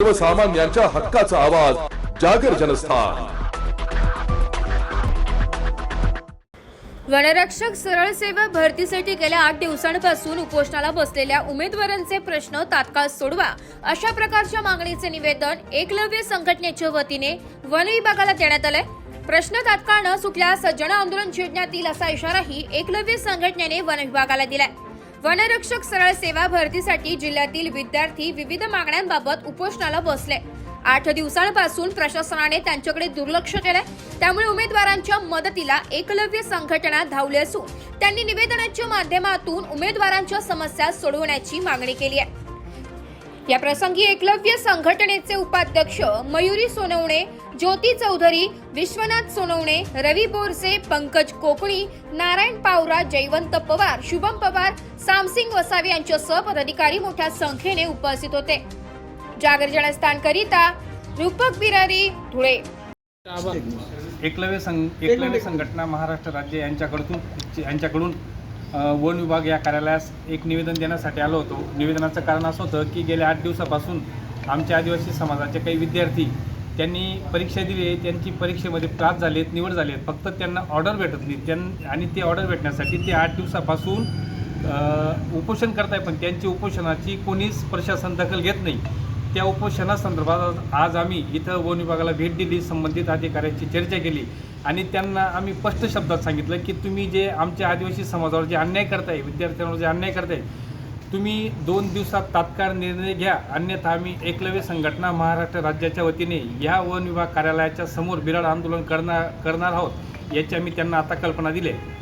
सर्वसामान्यांच्या हक्काचा आवाज जागर जनस्थान। वनरक्षक सरळ सेवा भरतीसाठी गेल्या 8 दिवसांपासून उपोषणाला बसलेल्या उमेदवारांचे प्रश्न तात्काळ सोडवा अशा प्रकारच्या मागणीचे निवेदन एकलव्य संघटनेच्या वतीने वन विभागाला देण्यात आले। प्रश्न तात्काळ न सुटल्यास जन आंदोलन छेडण्यात येईल असा इशाराही एकलव्य संघटनेने वन विभागाला दिलाय। वनरक्षक सरळ सेवा भरतीसाठी जिल्ह्यातील विद्यार्थी विविध मागण्यांबाबत उपोषणाला बसले। 8 दिवसांपासून प्रशासनाने त्यांच्याकडे दुर्लक्ष केले, त्यामुळे उमेदवारांच्या मदतीला एकलव्य संघटना धावली असून त्यांनी निवेदनाच्या माध्यमातून उमेदवारांच्या समस्या सोडवण्याची मागणी केली आहे। या प्रसंगी एकलव्य संघटनेचे उपाध्यक्ष मयुरी सोनवणे, ज्योती चौधरी, विश्वनाथ सोनवणे, रवी बोरसे, पंकज कोकणी, नारायण पावरा, जयवंत पवार, शुभम पवार, सामसिंग वसावी यांच्यासह पदाधिकारी मोठ्या संख्येने उपस्थित होते। जागर जनस्थान करिता रूपक बिरारी, धुळे। एकलव्य संघटना महाराष्ट्र राज्य यांच्याकडून वन विभाग या कार्यालयास एक निवेदन देण्यासाठी आलो होतो। निवेदनाचं कारण असं होतं की गेल्या 8 दिवसापासून आमच्या आदिवासी समाजाचे काही विद्यार्थी त्यांनी परीक्षा दिली, त्यांची परीक्षेमध्ये पास झालेत, निवड झालेत, फक्त त्यांना ऑर्डर भेटत नाही आणि ते ऑर्डर भेटण्यासाठी ते 8 दिवसापासून उपोषण करत आहे, पण त्यांची उपोषणाची कोणीच प्रशासन दखल घेत नाही। त्या उपोषणासंदर्भात आज आम्ही इथं वन विभागाला भेट दिली, संबंधित अधिकाऱ्यांची चर्चा केली आणि त्यांना आम्ही स्पष्ट शब्दात सांगितलं की तुम्ही जे आमच्या आदिवासी समाजावर जे अन्याय करताय, विद्यार्थ्यांवर जे अन्याय करताय, तुम्ही 2 दिवसात तात्काळ निर्णय घ्या, अन्यथा आम्ही एकलव्य संघटना महाराष्ट्र राज्याच्या वतीने या वन विभाग कार्यालयाच्या समोर बिराड आंदोलन करणार आहोत, याची आम्ही त्यांना आता कल्पना दिली आहे।